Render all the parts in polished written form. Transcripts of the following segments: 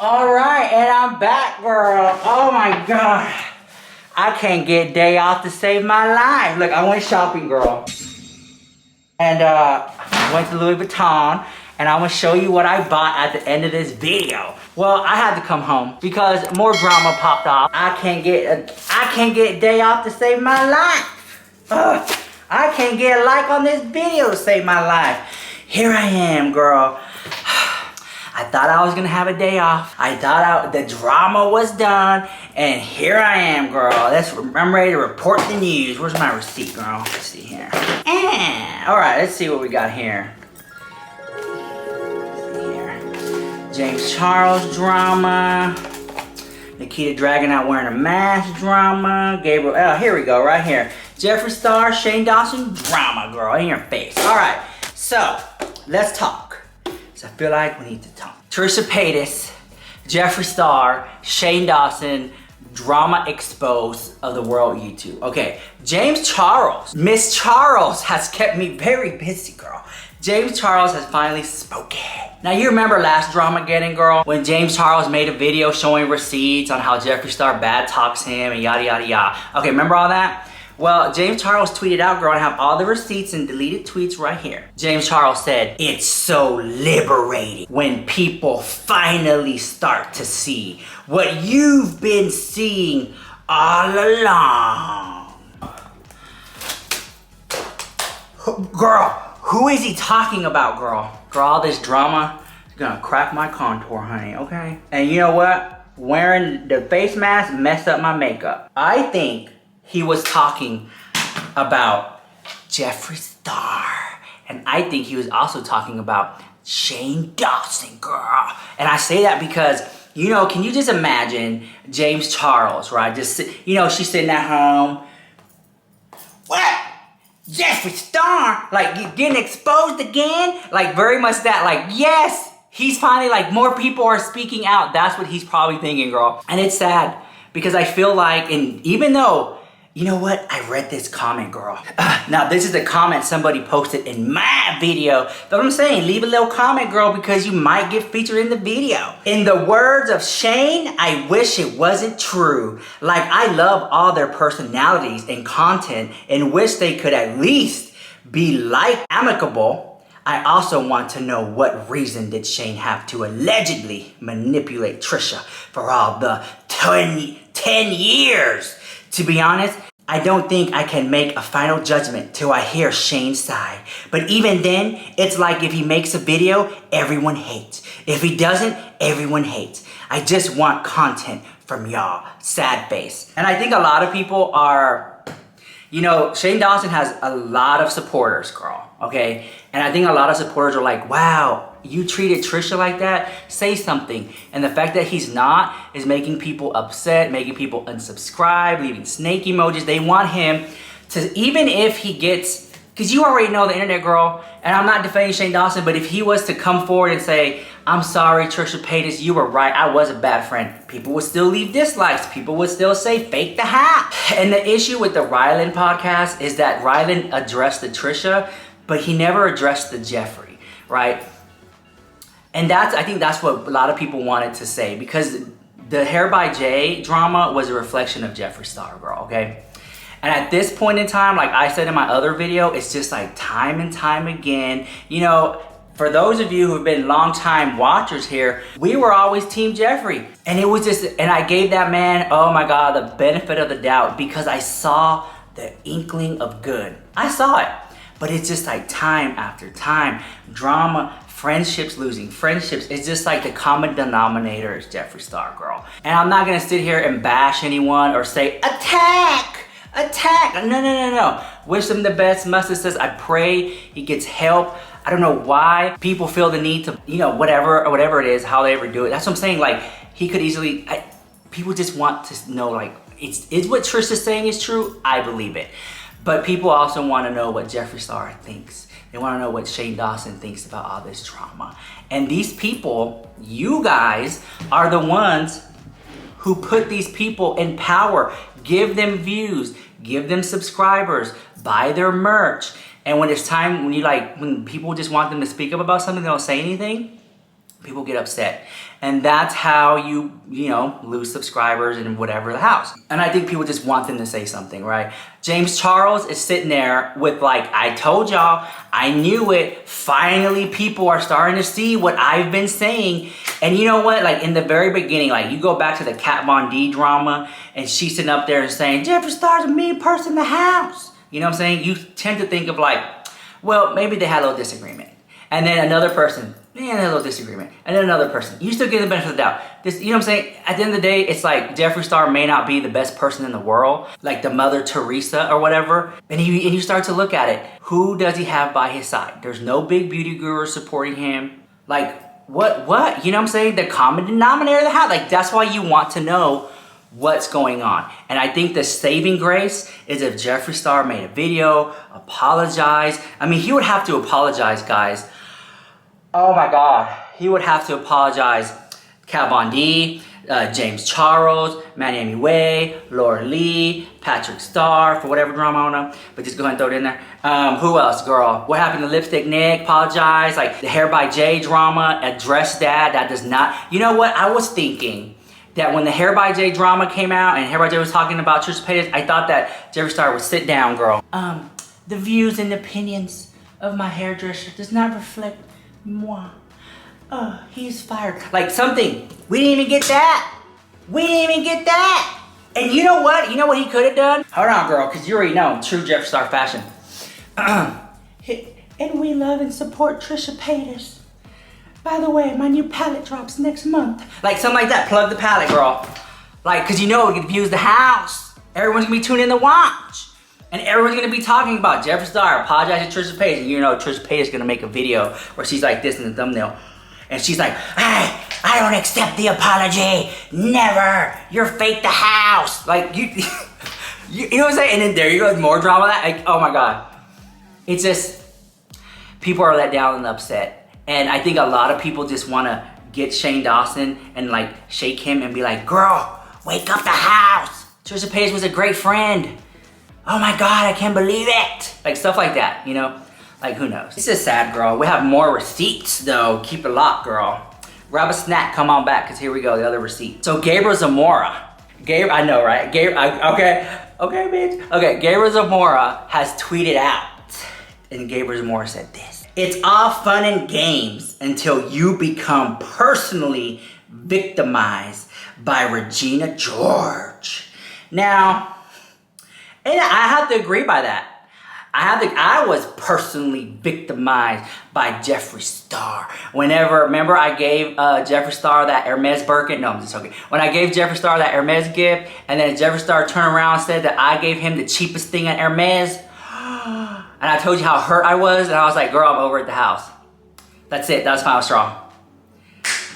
All right, and I'm back, girl. Oh my God. I can't get a day off to save my life. Look, I went shopping, girl. And went to Louis Vuitton, and I'm gonna show you what I bought at the end of this video. Well, I had to come home because more drama popped off. I can't get a day off to save my life. I can't get a like on this video to save my life. Here I am, girl. I thought I was gonna have a day off. I thought the drama was done, and here I am, girl. I'm ready to report the news. Where's my receipt, girl? Let's see here. All right, let's see what we got here. James Charles drama. Nikita dragging out wearing a mask drama. Gabriel, oh, here we go, right here. Jeffree Star, Shane Dawson drama, girl, in your face. All right, so let's talk. I feel like we need to talk. Trisha Paytas, Jeffree Star, Shane Dawson, drama exposed of the world YouTube. Okay, James Charles, Miss Charles has kept me very busy, girl. James Charles has finally spoken. Now you remember last Dramageddon, girl, when James Charles made a video showing receipts on how Jeffree Star bad talks him and yada yada yada. Okay, remember all that? Well, James Charles tweeted out, girl, and I have all the receipts and deleted tweets right here. James Charles said, "It's so liberating when people finally start to see what you've been seeing all along." Girl, who is he talking about, girl? Girl, all this drama is gonna crack my contour, honey, okay? And you know what? Wearing the face mask messed up my makeup. I think he was talking about Jeffree Star. And I think he was also talking about Shane Dawson, girl. And I say that because, you know, can you just imagine James Charles, right? She's sitting at home. What? Jeffree Star? Like, you getting exposed again? Like, very much that, like, yes! He's finally, like, more people are speaking out. That's what he's probably thinking, girl. And it's sad because I feel like, and even though, you know what? I read this comment, girl. Now, this is a comment somebody posted in my video. But I'm saying, leave a little comment, girl, because you might get featured in the video. In the words of Shane, I wish it wasn't true. Like, I love all their personalities and content and wish they could at least be like amicable. I also want to know what reason did Shane have to allegedly manipulate Trisha for all the 10 years? To be honest, I don't think I can make a final judgment till I hear Shane's side. But even then, it's like if he makes a video, everyone hates. If he doesn't, everyone hates. I just want content from y'all. Sad face. And I think a lot of people are, you know, Shane Dawson has a lot of supporters, girl, okay? And I think a lot of supporters are like, wow, you treated Trisha like that? Say something. And the fact that he's not is making people upset, making people unsubscribe, leaving snake emojis. They want him to, even if he gets, because you already know the internet, girl, and I'm not defending Shane Dawson, but if he was to come forward and say, "I'm sorry, Trisha Paytas, you were right, I was a bad friend," people would still leave dislikes. People would still say, "Fake the hat." And the issue with the Ryland podcast is that Ryland addressed the Trisha, but he never addressed the Jeffree, right? And I think that's what a lot of people wanted to say, because the Hair by Jay drama was a reflection of Jeffree Star, girl, okay? And at this point in time, like I said in my other video, it's just like time and time again. You know, for those of you who've been long-time watchers here, we were always Team Jeffree. And it was just, and I gave that man, oh my God, the benefit of the doubt, because I saw the inkling of good. I saw it. But it's just like time after time, drama, friendships, losing friendships. It's just like the common denominator is Jeffree Star, girl. And I'm not gonna sit here and bash anyone or say, attack, attack. No. Wish him the best. Mustard says, I pray he gets help. I don't know why people feel the need to, you know, whatever it is, how they ever do it. That's what I'm saying. Like, he could easily, people just want to know, like, is what Trisha's saying is true? I believe it. But people also want to know what Jeffree Star thinks. They want to know what Shane Dawson thinks about all this drama. And these people, you guys, are the ones who put these people in power. Give them views, give them subscribers, buy their merch. And when it's time, when people just want them to speak up about something, they don't say anything. People get upset. And that's how you know, lose subscribers and whatever the house. And I think people just want them to say something, right? James Charles is sitting there with like, I told y'all, I knew it. Finally, people are starting to see what I've been saying. And you know what? Like in the very beginning, like you go back to the Kat Von D drama and she's sitting up there and saying, Jeffree Star's a mean person in the house. You know what I'm saying? You tend to think of like, well, maybe they had a little disagreement. And then another person, a little disagreement. And then another person. You still get the benefit of the doubt. This, you know what I'm saying? At the end of the day, it's like Jeffree Star may not be the best person in the world, like the Mother Teresa or whatever. And you start to look at it. Who does he have by his side? There's no big beauty guru supporting him. Like, what? You know what I'm saying? The common denominator of the house. Like, that's why you want to know what's going on. And I think the saving grace is if Jeffree Star made a video, apologize. I mean, he would have to apologize, guys. Oh my God. He would have to apologize. Kat Von D, James Charles, Miami Way, Laura Lee, Patrick Starr, for whatever drama, I don't know. But just go ahead and throw it in there. Who else, girl? What happened to Lipstick Nick? Apologize. Like the Hair by Jay drama, address that. That does not. You know what? I was thinking that when the Hair by Jay drama came out and Hair by Jay was talking about Trisha Paytas, I thought that Jeffree Star would sit down, girl. The views and opinions of my hairdresser does not reflect moi. He's fired. Like something. We didn't even get that. We didn't even get that. And you know what? You know what he could have done? Hold on, girl, because you already know true Jeffree Star fashion. And we love and support Trisha Paytas. By the way, my new palette drops next month. Like something like that. Plug the palette, girl. Like, because you know it views the house. Everyone's going to be tuning in to watch. And everyone's going to be talking about Jeffree Star apologizing to Trisha Paytas. And you know Trisha Paytas is going to make a video where she's like this in the thumbnail. And she's like, hey, I don't accept the apology. Never. You're fake the house. Like, you know what I'm saying? And then there you go, more drama. Like, oh my God. It's just, people are let down and upset. And I think a lot of people just want to get Shane Dawson and like shake him and be like, girl, wake up the house. Trisha Paytas was a great friend. Oh my God, I can't believe it. Like stuff like that, you know? Like who knows? It's just sad, girl. We have more receipts though. Keep it locked, girl. Grab a snack, come on back, because here we go, the other receipt. So Gabriel Zamora. I know, right? Okay, bitch. Okay, Gabriel Zamora has tweeted out. And Gabriel Zamora said this. It's all fun and games until you become personally victimized by Regina George. Now, and I have to agree by that. I was personally victimized by Jeffree Star. Remember I gave Jeffree Star that Hermes Birkin? No, I'm just joking. When I gave Jeffree Star that Hermes gift, and then Jeffree Star turned around and said that I gave him the cheapest thing at Hermes, and I told you how hurt I was, and I was like, girl, I'm over at the house. That's it, that's final straw.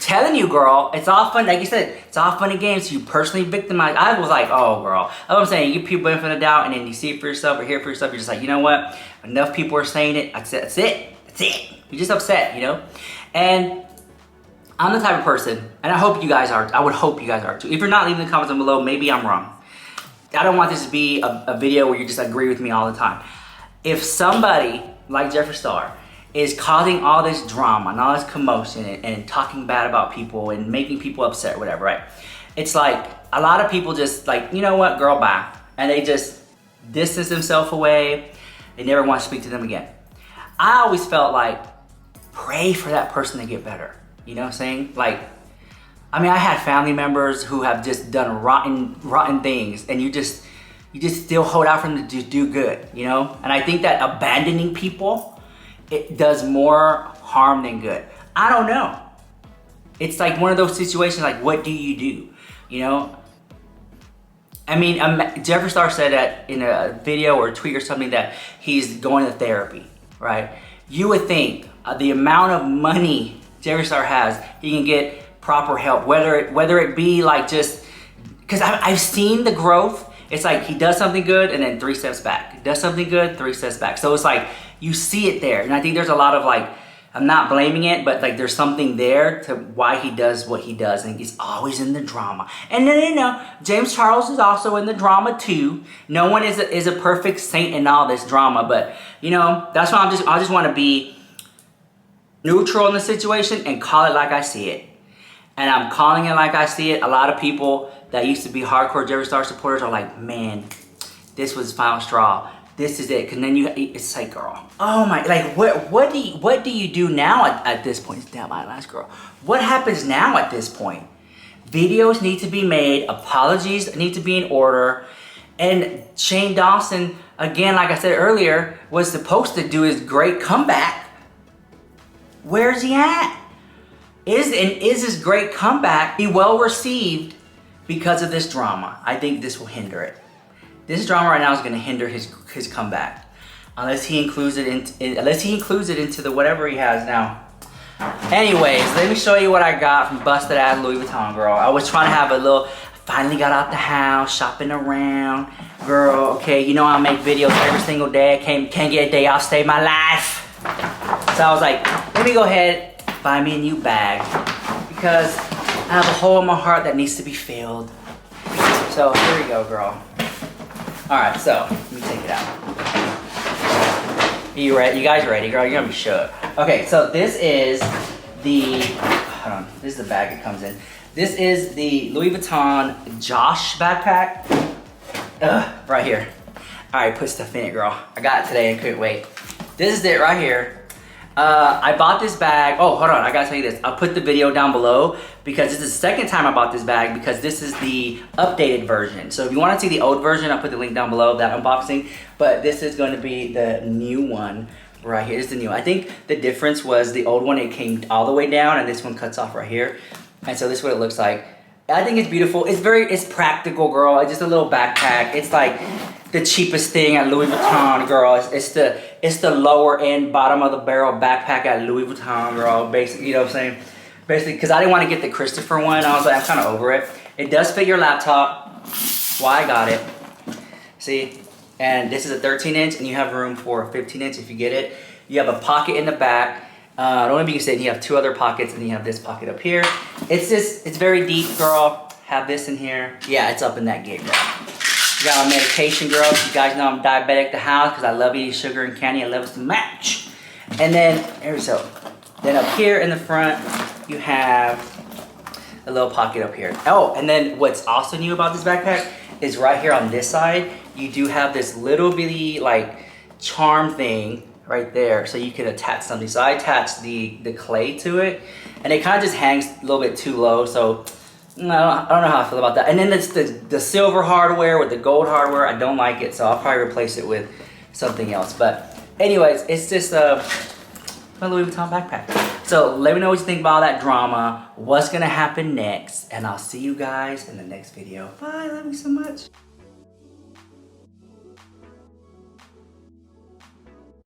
Telling you, girl, it's all fun, like you said, it's all fun and games. You personally victimized. I was like, oh, girl. That's what I'm saying. You give people benefit of the doubt, and then you see it for yourself or hear it for yourself. You're just like, you know what? Enough people are saying it. That's it. You're just upset, you know? And I'm the type of person, and I hope you guys are. I would hope you guys are too. If you're not, leaving the comments down below. Maybe I'm wrong. I don't want this to be a video where you just agree with me all the time. If somebody like Jeffree Star is causing all this drama and all this commotion and talking bad about people and making people upset or whatever, right? It's like a lot of people just like, you know what, girl, bye. And they just distance themselves away. They never want to speak to them again. I always felt like, pray for that person to get better. You know what I'm saying? Like, I mean, I had family members who have just done rotten things, and you just still hold out for them to do good, you know? And I think that abandoning people, it does more harm than good. I don't know. It's like one of those situations, like, what do? You know? I mean, Jeffree Star said that in a video or a tweet or something that he's going to therapy, right? You would think the amount of money Jeffree Star has, he can get proper help, whether it be like just, because I've seen the growth. It's like he does something good and then 3 steps back. Does something good, 3 steps back. So it's like, you see it there. And I think there's a lot of like, I'm not blaming it, but like there's something there to why he does what he does. And he's always in the drama. And then, you know, James Charles is also in the drama too. No one is a perfect saint in all this drama. But, you know, that's why I just want to be neutral in the situation and call it like I see it. And I'm calling it like I see it. A lot of people that used to be hardcore Jeffree Star supporters are like, man, this was final straw. This is it. Cause then it's like, girl, oh my, like what do you do now at this point? Damn, my last girl. What happens now at this point? Videos need to be made. Apologies need to be in order. And Shane Dawson, again, like I said earlier, was supposed to do his great comeback. Where's he at? Is his great comeback be well received because of this drama? I think this will hinder it. This drama right now is going to hinder his comeback, unless he includes it into the whatever he has now. Anyways, let me show you what I got from busted ass Louis Vuitton, girl. I was trying to have a little. Finally got out the house, shopping around, girl. Okay, you know I make videos every single day. I can't get a day off, save my life. So I was like, let me go ahead. Buy me a new bag because I have a hole in my heart that needs to be filled. So here we go, girl. All right, so let me take it out. You ready? You guys ready, girl? You're gonna be shook. Okay, so this is the, hold on. This is the bag it comes in. This is the Louis Vuitton Josh backpack. Right here. All right, put stuff in it, girl. I got it today and couldn't wait. This is it right here. I bought this bag. Oh, hold on. I gotta tell you this. I'll put the video down below because this is the second time I bought this bag because this is the updated version. So if you want to see the old version, I'll put the link down below of that unboxing. But this is going to be the new one right here. This is the new one. I think the difference was the old one, it came all the way down and this one cuts off right here. And so this is what it looks like. I think it's beautiful. It's practical, girl. It's just a little backpack. It's like the cheapest thing at Louis Vuitton, girl. It's the lower end, bottom of the barrel backpack at Louis Vuitton, girl. Basically, you know what I'm saying? Basically, because I didn't want to get the Christopher one. I was like, I'm kind of over it. It does fit your laptop. That's why I got it. See? And this is a 13-inch, and you have room for a 15-inch if you get it. You have a pocket in the back. I don't know if you can see it. You have two other pockets, and you have this pocket up here. It's very deep, girl. Have this in here. Yeah, it's up in that gate, girl. You got my medication, girl. You guys know I'm diabetic to house because I love eating sugar and candy. I love it to match. And then, here we go. Then up here in the front, you have a little pocket up here. Oh, and then what's also new about this backpack is right here on this side, you do have this little bitty like charm thing right there, so you can attach something. So I attached the clay to it, and it kind of just hangs a little bit too low. So no, I don't know how I feel about that. And then it's the silver hardware with the gold hardware. I don't like it, so I'll probably replace it with something else. But anyways, it's just my Louis Vuitton backpack. So let me know what you think about all that drama, what's gonna happen next, and I'll see you guys in the next video. Bye, love you so much.